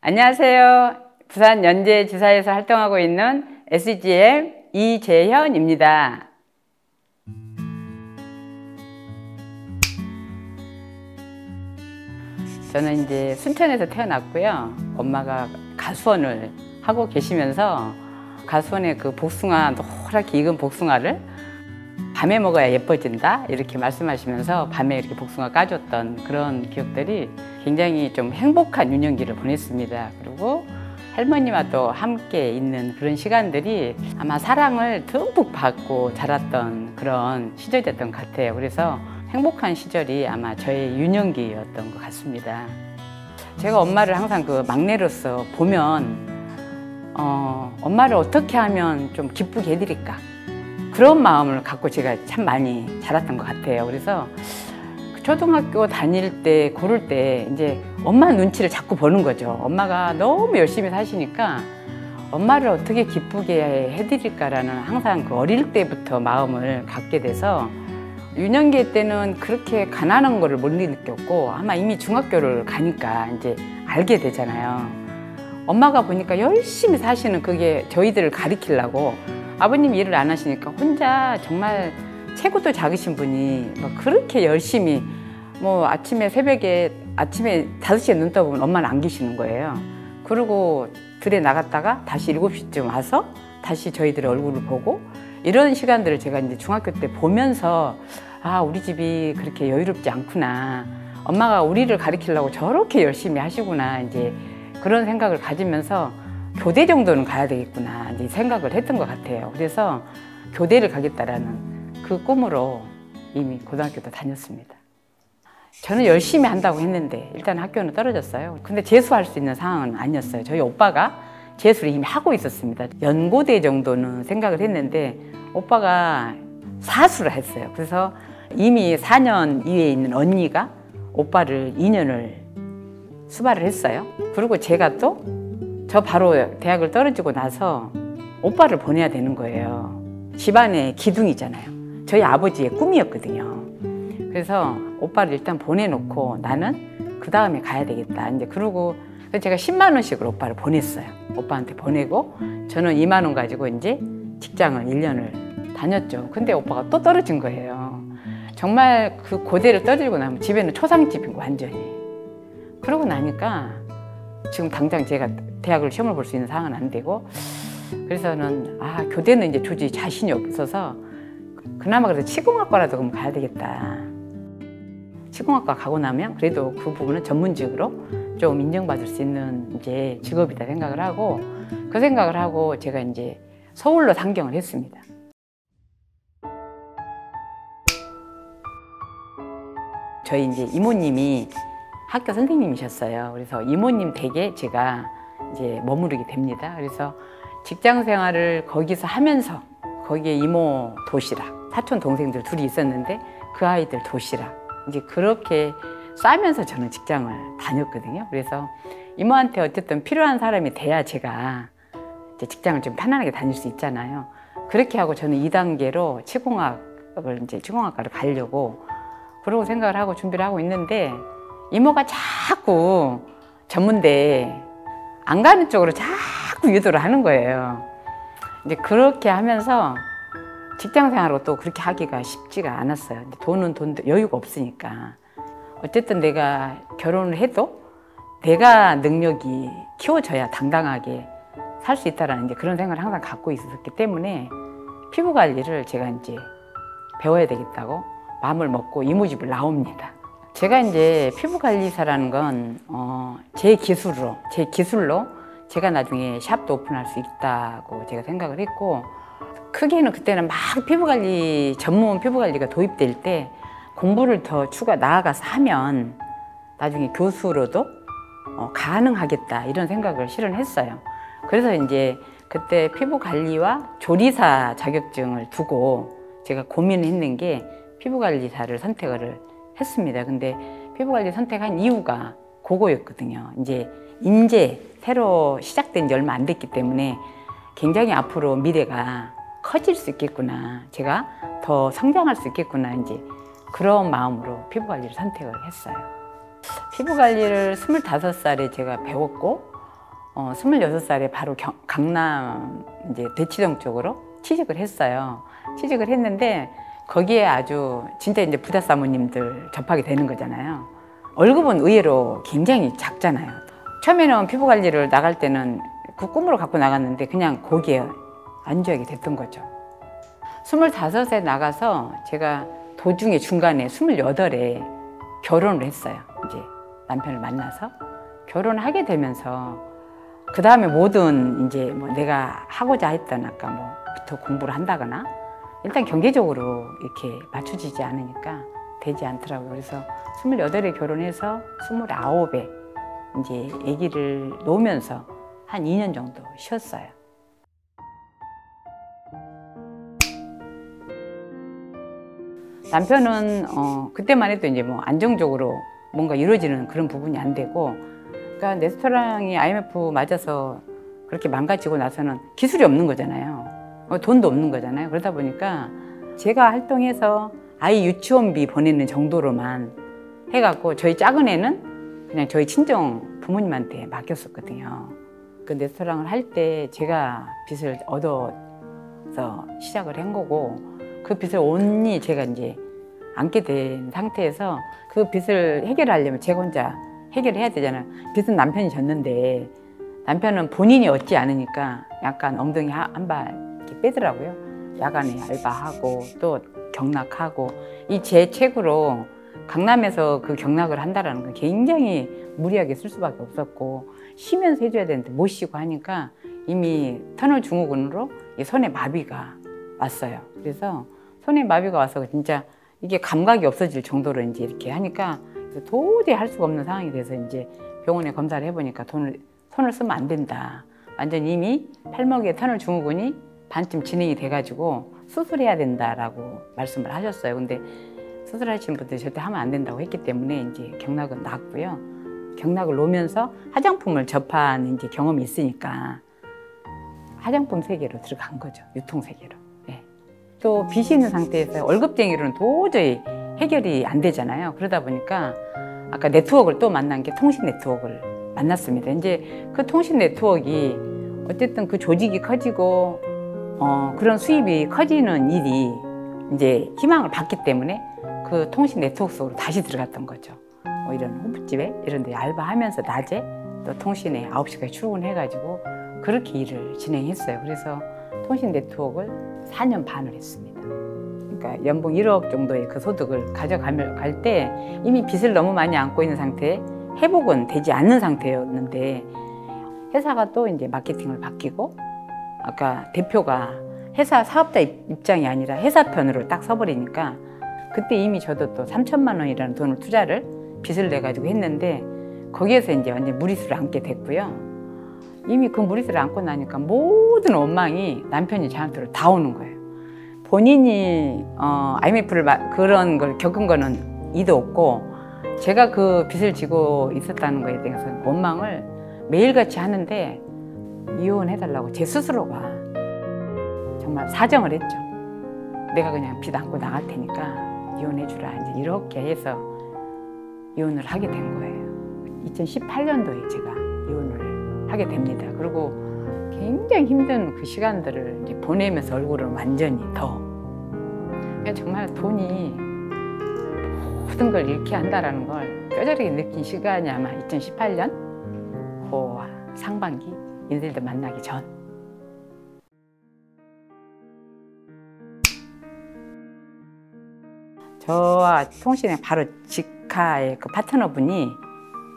안녕하세요. 부산 연제지사에서 활동하고 있는 SGM 이재현입니다. 저는 이제 순천에서 태어났고요. 엄마가 가수원을 하고 계시면서 가수원의 그 복숭아, 노랗게 익은 복숭아를 밤에 먹어야 예뻐진다 이렇게 말씀하시면서 밤에 이렇게 복숭아 까줬던 그런 기억들이 굉장히 좀 행복한 유년기를 보냈습니다. 그리고 할머니와 또 함께 있는 그런 시간들이 아마 사랑을 듬뿍 받고 자랐던 그런 시절이었던 것 같아요. 그래서 행복한 시절이 아마 저의 유년기였던 것 같습니다. 제가 엄마를 항상 그 막내로서 보면 엄마를 어떻게 하면 좀 기쁘게 해드릴까 그런 마음을 갖고 제가 참 많이 자랐던 것 같아요. 그래서 초등학교 다닐 때 고를 때 이제 엄마 눈치를 자꾸 보는 거죠. 엄마가 너무 열심히 사시니까 엄마를 어떻게 기쁘게 해드릴까라는 항상 그 어릴 때부터 마음을 갖게 돼서 유년기 때는 그렇게 가난한 거를 못 느꼈고 아마 이미 중학교를 가니까 이제 알게 되잖아요. 엄마가 보니까 열심히 사시는 그게 저희들을 가리키려고 아버님이 일을 안 하시니까 혼자 정말 체구도 작으신 분이 뭐 그렇게 열심히 뭐 새벽에 5시에 눈 떠보면 엄마는 안 계시는 거예요. 그리고 들에 나갔다가 다시 7시쯤 와서 다시 저희들의 얼굴을 보고 이런 시간들을 제가 이제 중학교 때 보면서 아, 우리 집이 그렇게 여유롭지 않구나. 엄마가 우리를 가리키려고 저렇게 열심히 하시구나. 이제 그런 생각을 가지면서 교대 정도는 가야 되겠구나. 이제 생각을 했던 것 같아요. 그래서 교대를 가겠다라는 그 꿈으로 이미 고등학교도 다녔습니다. 저는 열심히 한다고 했는데 일단 학교는 떨어졌어요. 근데 재수할 수 있는 상황은 아니었어요. 저희 오빠가 재수를 이미 하고 있었습니다. 연고대 정도는 생각을 했는데 오빠가 사수를 했어요. 그래서 이미 4년 이외에 있는 언니가 오빠를 2년을 수발을 했어요. 그리고 제가 또 저 바로 대학을 떨어지고 나서 오빠를 보내야 되는 거예요. 집안의 기둥이잖아요. 저희 아버지의 꿈이었거든요. 그래서 오빠를 일단 보내놓고 나는 그 다음에 가야 되겠다. 이제 그러고 제가 10만 원씩을 오빠를 보냈어요. 오빠한테 보내고 저는 2만 원 가지고 이제 직장을 1년을 다녔죠. 근데 오빠가 또 떨어진 거예요. 정말 그 고대를 떨어지고 나면 집에는 초상집인 거 완전히. 그러고 나니까 지금 당장 제가 대학을 시험을 볼 수 있는 상황은 안 되고 그래서는 아, 교대는 이제 도저히 자신이 없어서 그나마 그래도 치공학과라도 그럼 가야 되겠다. 치공학과 가고 나면 그래도 그 부분은 전문직으로 좀 인정받을 수 있는 이제 직업이다 생각을 하고 그 생각을 하고 제가 이제 서울로 상경을 했습니다. 저희 이제 이모님이 학교 선생님이셨어요. 그래서 이모님 댁에 제가 이제 머무르게 됩니다. 그래서 직장 생활을 거기서 하면서 거기에 이모 도시락, 사촌 동생들 둘이 있었는데 그 아이들 도시락 이제 그렇게 싸면서 저는 직장을 다녔거든요. 그래서 이모한테 어쨌든 필요한 사람이 돼야 제가 이제 직장을 좀 편안하게 다닐 수 있잖아요. 그렇게 하고 저는 2단계로 치공학과를 가려고 그러고 생각을 하고 준비를 하고 있는데 이모가 자꾸 전문대 안 가는 쪽으로 자꾸 유도를 하는 거예요. 이제 그렇게 하면서 직장 생활을 또 그렇게 하기가 쉽지가 않았어요. 돈도 여유가 없으니까. 어쨌든 내가 결혼을 해도 내가 능력이 키워져야 당당하게 살 수 있다라는 이제 그런 생각을 항상 갖고 있었기 때문에 피부 관리를 제가 이제 배워야 되겠다고 마음을 먹고 이모 집을 나옵니다. 제가 이제 피부관리사라는 건 제 기술로 제가 나중에 샵도 오픈할 수 있다고 제가 생각을 했고 크게는 그때는 막 전문 피부관리가 도입될 때 공부를 더 나아가서 하면 나중에 교수로도 가능하겠다 이런 생각을 실은 했어요. 그래서 이제 그때 피부관리와 조리사 자격증을 두고 제가 고민을 했는 게 피부관리사를 선택을 했습니다. 근데 피부관리 선택한 이유가 그거였거든요. 이제 새로 시작된 지 얼마 안 됐기 때문에 굉장히 앞으로 미래가 커질 수 있겠구나. 제가 더 성장할 수 있겠구나. 이제 그런 마음으로 피부관리를 선택을 했어요. 피부관리를 25살에 제가 배웠고 26살에 바로 강남 이제 대치동 쪽으로 취직을 했어요. 취직을 했는데 거기에 아주 진짜 이제 부자 사모님들 접하게 되는 거잖아요. 월급은 의외로 굉장히 작잖아요. 처음에는 피부 관리를 나갈 때는 그 꿈으로 갖고 나갔는데 그냥 거기에 안주하게 됐던 거죠. 25에 나가서 제가 도중에 중간에 28에 결혼을 했어요. 이제 남편을 만나서 결혼을 하게 되면서 그 다음에 모든 이제 뭐 내가 하고자 했던 아까 뭐부터 공부를 한다거나 일단 경제적으로 이렇게 맞춰지지 않으니까 되지 않더라고요. 그래서 28에 결혼해서 29에 이제 아기를 놓으면서 한 2년 정도 쉬었어요. 남편은 그때만 해도 이제 뭐 안정적으로 뭔가 이루어지는 그런 부분이 안 되고, 그러니까 레스토랑이 IMF 맞아서 그렇게 망가지고 나서는 기술이 없는 거잖아요. 돈도 없는 거잖아요. 그러다 보니까 제가 활동해서 아이 유치원비 보내는 정도로만 해갖고 저희 작은 애는 그냥 저희 친정 부모님한테 맡겼었거든요. 그 레스토랑을 할 때 제가 빚을 얻어서 시작을 한 거고, 그 빚을 온전히 제가 이제 안게 된 상태에서 그 빚을 해결하려면 제가 혼자 해결해야 되잖아요. 빚은 남편이 졌는데 남편은 본인이 얻지 않으니까 약간 엉덩이 한 발 이렇게 빼더라고요. 야간에 알바하고 또 경락하고, 이 제 책으로 강남에서 그 경락을 한다는 건 굉장히 무리하게 쓸 수밖에 없었고, 쉬면서 해줘야 되는데 못 쉬고 하니까 이미 터널 증후군으로 손에 마비가 왔어요. 그래서 손에 마비가 와서 진짜 이게 감각이 없어질 정도로 이제 이렇게 하니까 도저히 할 수가 없는 상황이 돼서 이제 병원에 검사를 해보니까 손을 쓰면 안 된다. 완전 이미 팔목에 터널 증후군이 반쯤 진행이 돼가지고 수술해야 된다라고 말씀을 하셨어요. 근데 수술하신 분들 절대 하면 안 된다고 했기 때문에 이제 경락은 났고요. 경락을 놓으면서 화장품을 접한 이제 경험이 있으니까 화장품 세계로 들어간 거죠. 유통 세계로. 네. 또 빚이 있는 상태에서 월급쟁이로는 도저히 해결이 안 되잖아요. 그러다 보니까 아까 네트워크를 또 만난 게 통신 네트워크를 만났습니다. 이제 그 통신 네트워크가 어쨌든 그 조직이 커지고 그런 수입이 커지는 일이 이제 희망을 받기 때문에 그 통신 네트워크 속으로 다시 들어갔던 거죠. 이런 호프집에 이런 데 알바하면서 낮에 또 통신에 9시까지 출근해가지고 그렇게 일을 진행했어요. 그래서 통신 네트워크를 4년 반을 했습니다. 그러니까 연봉 1억 정도의 그 소득을 가져갈 때 이미 빚을 너무 많이 안고 있는 상태에 회복은 되지 않는 상태였는데, 회사가 또 이제 마케팅을 바뀌고, 아까 대표가 회사 사업자 입장이 아니라 회사 편으로 딱 서버리니까 그때 이미 저도 또 3천만 원이라는 돈을 투자를 빚을 내가지고 했는데 거기에서 이제 완전 무리수를 안게 됐고요. 이미 그 무리수를 안고 나니까 모든 원망이 남편이 저한테로 다 오는 거예요. 본인이 IMF를 그런 걸 겪은 거는 이도 없고, 제가 그 빚을 지고 있었다는 거에 대해서 원망을 매일같이 하는데 이혼해달라고 제 스스로가 정말 사정을 했죠. 내가 그냥 빚 안고 나갈 테니까 이혼해주라. 이제 이렇게 해서 이혼을 하게 된 거예요. 2018년도에 제가 이혼을 하게 됩니다. 그리고 굉장히 힘든 그 시간들을 이제 보내면서 얼굴을 완전히 정말 돈이 모든 걸 잃게 한다는 걸 뼈저리게 느낀 시간이 아마 2018년 그 상반기 인생들 만나기 전. 저와 통신의 바로 직하의 그 파트너분이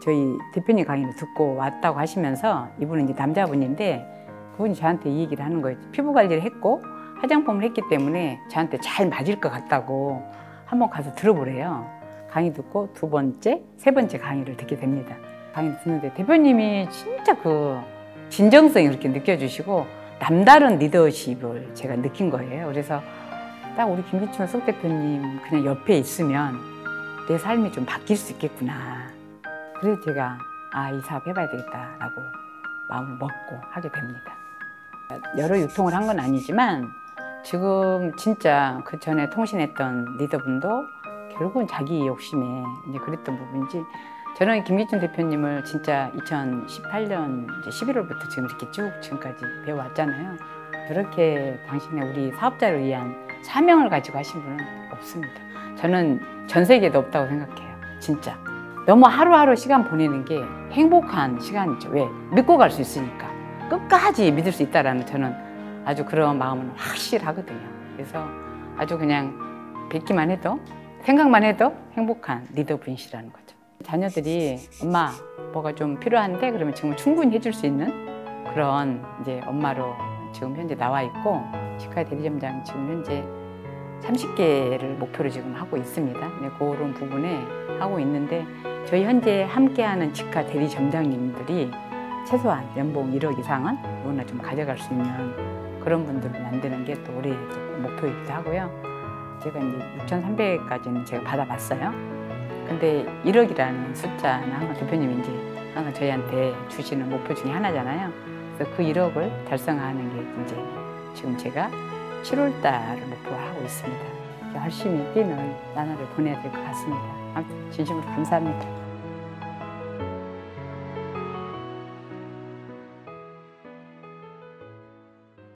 저희 대표님 강의를 듣고 왔다고 하시면서, 이분은 이제 남자분인데 그분이 저한테 이 얘기를 하는 거예요. 피부 관리를 했고 화장품을 했기 때문에 저한테 잘 맞을 것 같다고 한번 가서 들어보래요. 강의 듣고 두 번째, 세 번째 강의를 듣게 됩니다. 강의를 듣는데 대표님이 진짜 그 진정성이 그렇게 느껴지시고 남다른 리더십을 제가 느낀 거예요. 그래서 딱 우리 김기춘 석 대표님 그냥 옆에 있으면 내 삶이 좀 바뀔 수 있겠구나. 그래서 제가 이 사업 해봐야 되겠다라고 마음을 먹고 하게 됩니다. 여러 유통을 한 건 아니지만 지금 진짜 그 전에 통신했던 리더분도 결국은 자기 욕심에 이제 그랬던 부분인지 저는 김기춘 대표님을 진짜 2018년 11월부터 지금 이렇게 쭉 지금까지 배워왔잖아요. 저렇게 당신의 우리 사업자를 위한 사명을 가지고 하신 분은 없습니다. 저는 전 세계에도 없다고 생각해요. 진짜. 너무 하루하루 시간 보내는 게 행복한 시간이죠. 왜? 믿고 갈 수 있으니까. 끝까지 믿을 수 있다라는 저는 아주 그런 마음은 확실하거든요. 그래서 아주 그냥 뵙기만 해도 생각만 해도 행복한 리더분이시라는 거죠. 자녀들이 엄마 뭐가 좀 필요한데 그러면 지금 충분히 해줄 수 있는 그런 이제 엄마로 지금 현재 나와 있고 치과 대리점장 지금 현재 30개를 목표로 지금 하고 있습니다. 네, 그런 부분에 하고 있는데 저희 현재 함께하는 치과 대리점장님들이 최소한 연봉 1억 이상은 누구나 좀 가져갈 수 있는 그런 분들을 만드는 게 또 올해 목표이기도 하고요. 제가 이제 6,300까지는 제가 받아봤어요. 근데 1억이라는 숫자는 항상 대표님이 이제 항상 저희한테 주시는 목표 중에 하나잖아요. 그래서 그 1억을 달성하는 게 이제 지금 제가 7월 달을 목표로 하고 있습니다. 열심히 뛰는 나날을 보내야 될 것 같습니다. 아무튼 진심으로 감사합니다.